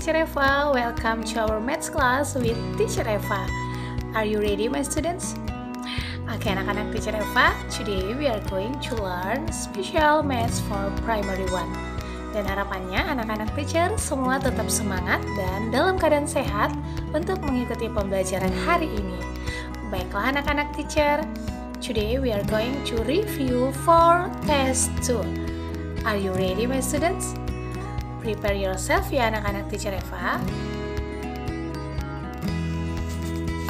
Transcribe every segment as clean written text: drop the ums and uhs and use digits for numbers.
Teacher Eva. Welcome to our maths class with Teacher Eva. Are you ready, my students? Okay, anak-anak Teacher Eva, today we are going to learn special maths for primary 1. Dan harapannya anak-anak teacher semua tetap semangat dan dalam keadaan sehat untuk mengikuti pembelajaran hari ini. Baiklah anak-anak teacher, today we are going to review for test 2. Are you ready, my students? Prepare yourself ya anak-anak Teacher Eva.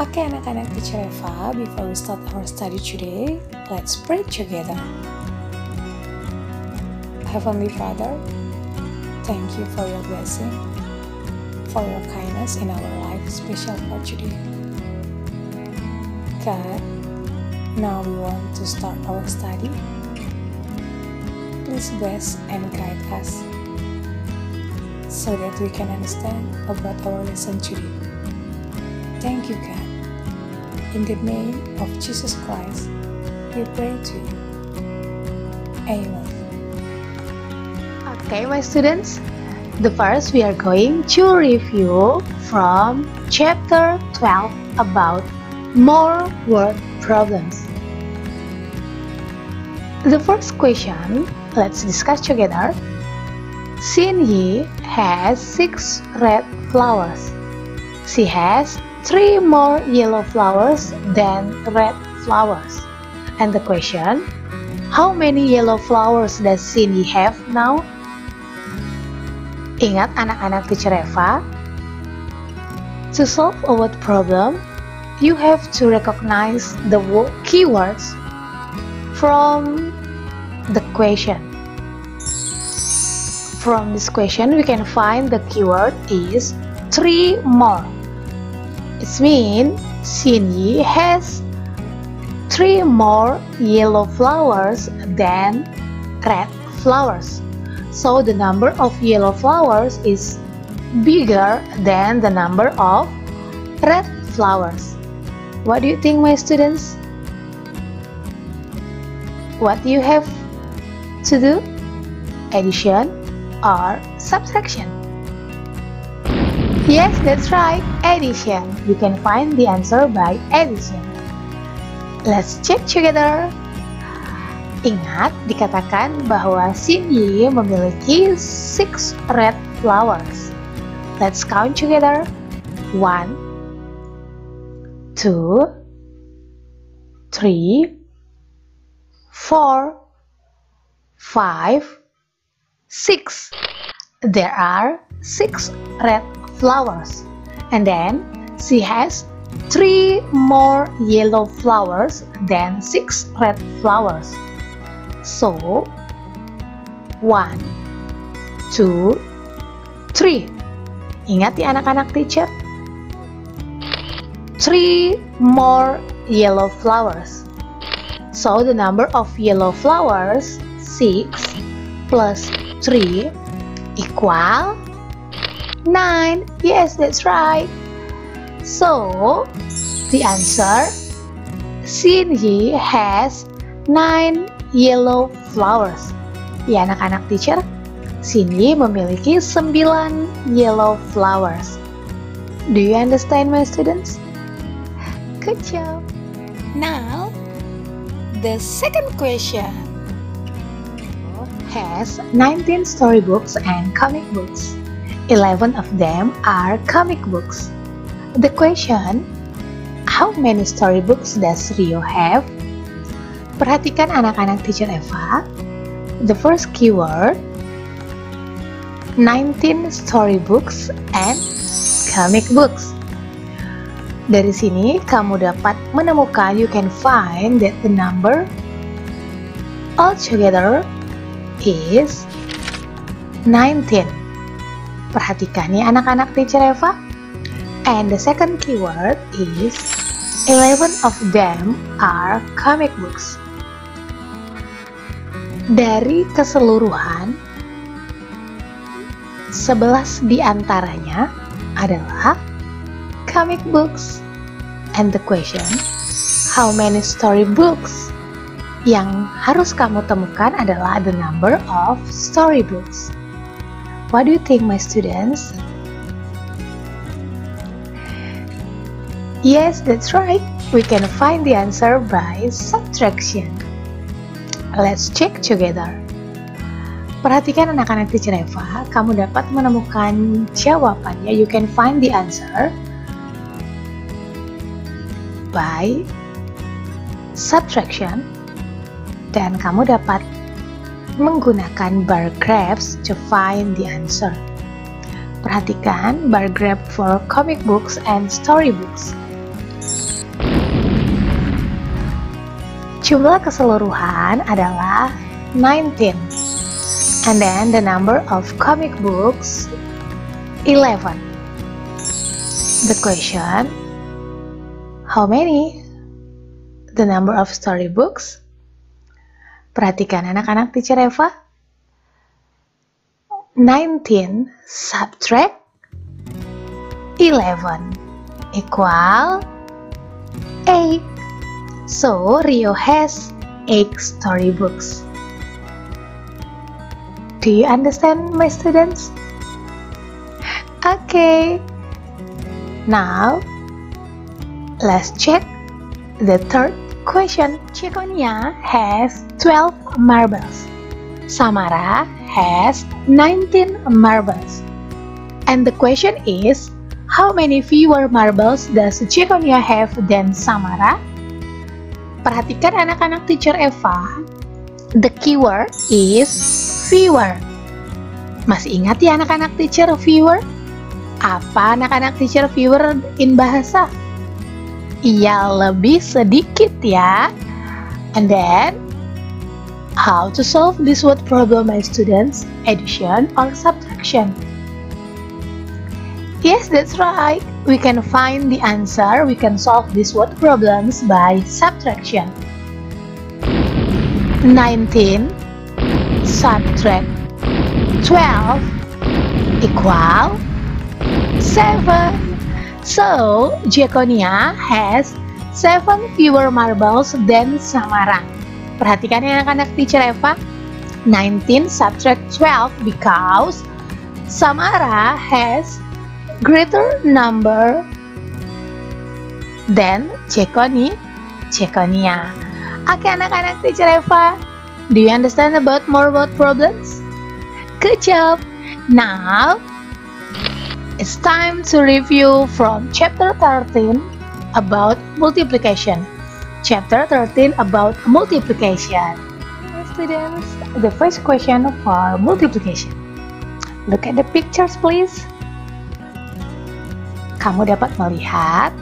Oke anak-anak Teacher Eva, before we start our study today, let's pray together. Heavenly Father, thank you for your blessing, for your kindness in our life, special for today. God, now we want to start our study. Please bless and guide us, so that we can understand about our lesson today. Thank you, God. In the name of Jesus Christ, we pray to you. Amen. Okay, my students. The first we are going to review from chapter 12 about more word problems. The first question, let's discuss together. Xin-Yi has 6 red flowers. She has 3 more yellow flowers than red flowers. And the question, how many yellow flowers does Xin-Yi have now? Ingat anak-anak Teacher Eva, to solve a word problem, you have to recognize the keywords from the question. From this question, we can find the keyword is 3 more. It means Xin-Yi has 3 more yellow flowers than red flowers. So the number of yellow flowers is bigger than the number of red flowers. What do you think, my students? What do you have to do? Addition or subtraction? Yes, that's right, addition. You can find the answer by addition. Let's check together. Ingat, dikatakan bahwa Xin-Yi memiliki 6 red flowers. Let's count together. 1, 2, 3, 4, 5, 6. There are 6 red flowers, and then she has 3 more yellow flowers than 6 red flowers. So 1, 2, 3. Ingat ya anak-anak teacher, 3 more yellow flowers. So the number of yellow flowers 6 plus 3 equal 9. Yes, that's right. So the answer, Xin-Yi has 9 yellow flowers. Ya anak-anak teacher, Xin-Yi memiliki 9 yellow flowers. Do you understand, my students? Good job. Now the second question has 19 storybooks and comic books. 11 of them are comic books. The question, how many storybooks does Rio have? Perhatikan anak-anak Teacher Eva. The first keyword, 19 storybooks and comic books. Dari sini kamu dapat menemukan, you can find that the number altogether is 19. Perhatikan ya anak-anak Teacher Eva. And the second keyword is 11 of them are comic books. Dari keseluruhan, 11 di antaranya adalah comic books. And the question, how many storybooks? Yang harus kamu temukan adalah the number of storybooks. What do you think, my students? Yes, that's right. We can find the answer by subtraction. Let's check together. Perhatikan anak-anak teacher Eva, kamu dapat menemukan jawabannya. You can find the answer by subtraction. Dan kamu dapat menggunakan bar graphs to find the answer. Perhatikan bar graph for comic books and storybooks. Jumlah keseluruhan adalah 19. And then the number of comic books 11. The question, how many? The number of storybooks? Perhatikan anak-anak teacher Eva. 19 subtract 11 equal 8. So Rio has 8 storybooks. Do you understand, my students? Okay. Now, let's check the third question. Chiconia has 12 marbles. Samara has 19 marbles. And the question is, how many fewer marbles does Chiconia have than Samara? Perhatikan anak-anak teacher Eva. The keyword is fewer. Masih ingat ya anak-anak teacher fewer? Apa anak-anak teacher fewer in bahasa? Iya, lebih sedikit ya. And then, how to solve this word problem, my students? Addition or subtraction? Yes, that's right. We can find the answer. We can solve these word problems by subtraction. 19 subtract 12 equal 7. So, Jaconia has 7 fewer marbles than Samara. Perhatikan ya anak-anak teacher Eva. 19 subtract 12 because Samara has greater number than Jaconia. Oke anak-anak teacher Eva, do you understand about more word problems? Good job! Now, it's time to review from chapter 13 about multiplication. Chapter 13 about multiplication. Students, the first question for multiplication. Look at the pictures please. Kamu dapat melihat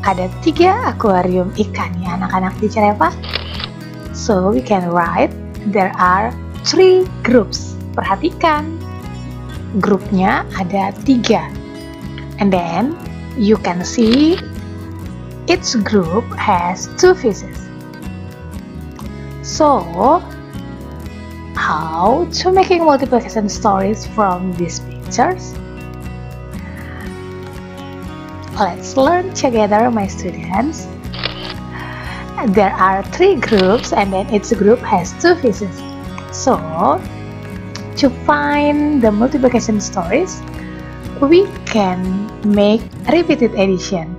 ada 3 akuarium ikan ya anak-anak teacher Eva. So we can write there are 3 groups. Perhatikan, grupnya ada 3. And then you can see each group has 2 fishes. So how to making multiplication stories from these pictures? Let's learn together, my students. There are 3 groups and then each group has 2 fishes. So, to find the multiplication stories, we can make repeated addition.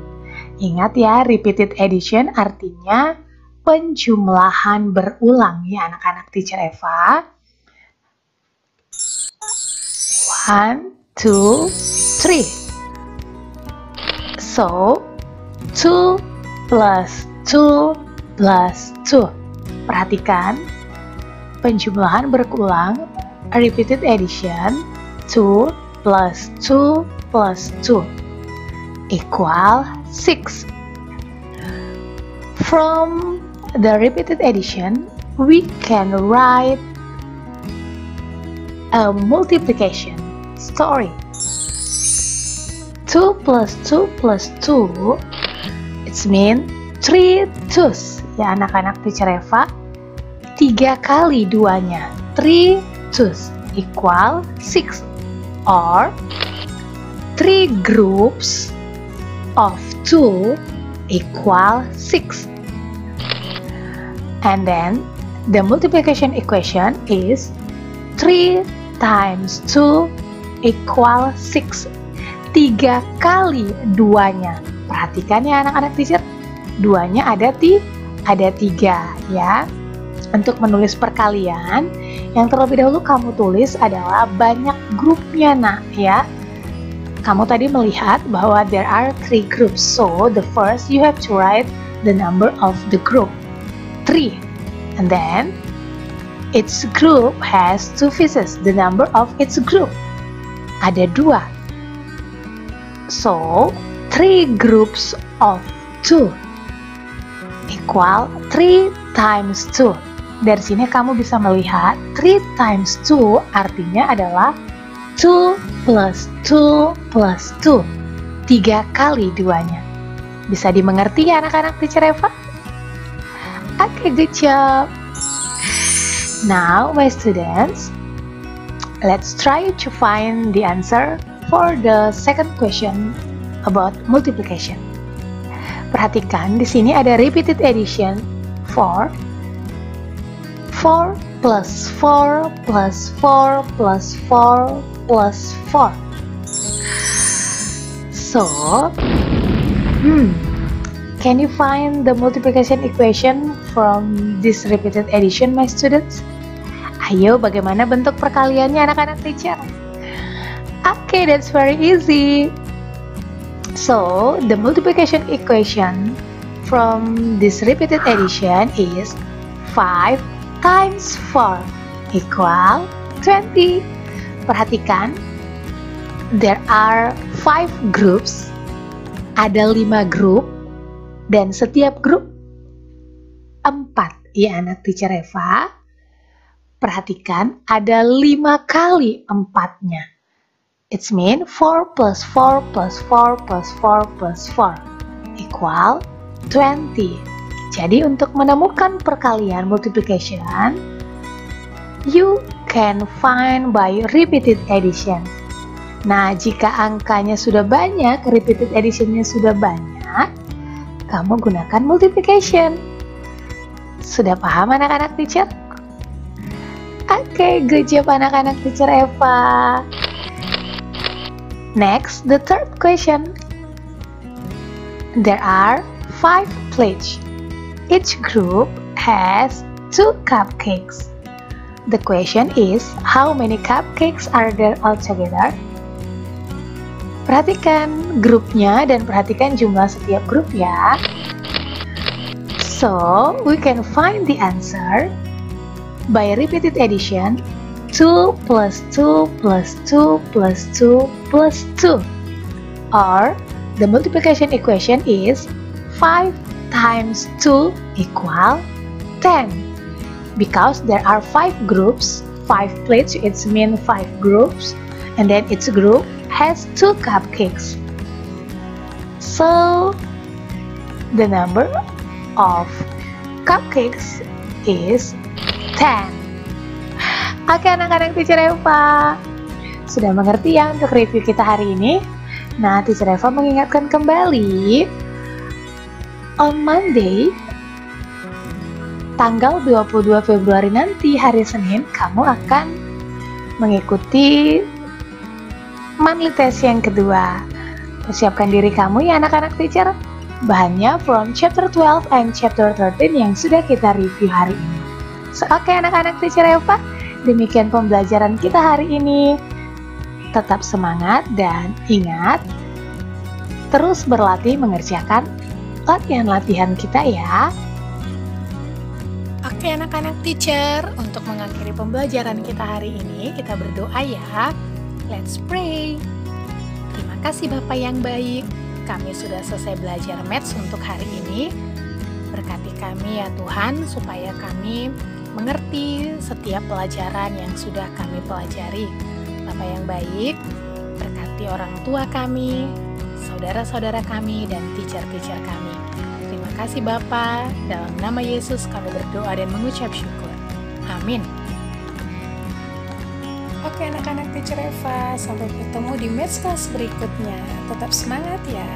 Ingat ya, repeated addition artinya penjumlahan berulang ya anak-anak teacher Eva. 1, 2, 3. So, 2 plus 2 plus 2. Perhatikan, penjumlahan berulang, repeated addition, 2 plus 2 plus 2 equal 6. From the repeated addition, we can write a multiplication story. 2 plus 2 plus 2, it's mean 3 twos ya anak-anak teacher Eva. 3 kali 2-nya, 3 twos equal 6, or 3 groups of 2 equal 6. And then the multiplication equation is 3 times 2 equal 6. 3 kali 2-nya. Perhatikan ya anak-anak teacher, 2-nya ada 3 ya. Untuk menulis perkalian, yang terlebih dahulu kamu tulis adalah banyak grupnya nak ya. Kamu tadi melihat bahwa there are 3 groups, so the first you have to write the number of the group, 3, and then each group has 2 pieces, the number of its group, ada 2, so 3 groups of 2 equal 3 times 2. Dari sini kamu bisa melihat 3 times 2 artinya adalah 2 plus 2 plus 2, 3 kali 2-nya. Bisa dimengerti ya anak-anak teacher Eva? Okay, good job. Now my students, let's try to find the answer for the second question about multiplication. Perhatikan di sini ada repeated addition for 4 plus 4 plus 4 plus 4 plus 4. So, can you find the multiplication equation from this repeated addition, my students? Ayo, bagaimana bentuk perkaliannya anak-anak teacher? Okay, that's very easy. So, the multiplication equation from this repeated addition is 5 times 4 equal 20. Perhatikan, there are 5 groups, ada 5 grup, dan setiap grup 4 ya anak teacher Eva. Perhatikan, ada 5 kali 4-nya. It's mean 4 plus 4 plus 4 plus 4 plus 4 equal 20. Jadi untuk menemukan perkalian multiplication, you can find by repeated addition. Nah, jika angkanya sudah banyak, repeated addition-nya sudah banyak, kamu gunakan multiplication. Sudah paham anak-anak teacher? Oke, good job anak-anak teacher Eva. Next, the third question. There are 5 plates. Each group has 2 cupcakes. The question is, how many cupcakes are there altogether? Perhatikan grupnya dan perhatikan jumlah setiap grup ya. So, we can find the answer by repeated addition, 2 plus 2 plus 2 plus 2 plus 2. Or, the multiplication equation is 5 times 2 equal 10. Because there are 5 groups, 5 plates, it's mean 5 groups, and then each group has 2 cupcakes. So, the number of cupcakes is 10. Oke anak-anak teacher Eva, sudah mengerti ya untuk review kita hari ini? Nah, teacher Eva mengingatkan kembali, on Monday, tanggal 22 Februari nanti, hari Senin, kamu akan mengikuti monthly test yang kedua. Persiapkan diri kamu ya anak-anak teacher. Bahannya from chapter 12 and chapter 13 yang sudah kita review hari ini. So, oke anak-anak teacher Eva, demikian pembelajaran kita hari ini. Tetap semangat dan ingat, terus berlatih mengerjakan latihan-latihan kita ya. Oke anak-anak teacher, untuk mengakhiri pembelajaran kita hari ini, kita berdoa ya. Let's pray. Terima kasih Bapak yang baik, kami sudah selesai belajar maths untuk hari ini. Berkati kami ya Tuhan, supaya kami mengerti setiap pelajaran yang sudah kami pelajari. Bapak yang baik, berkati orang tua kami, saudara-saudara kami, dan teacher-teacher kami. Terima kasih Bapa, dalam nama Yesus kami berdoa dan mengucap syukur. Amin. Oke anak-anak teacher Eva, sampai ketemu di maths class berikutnya. Tetap semangat ya.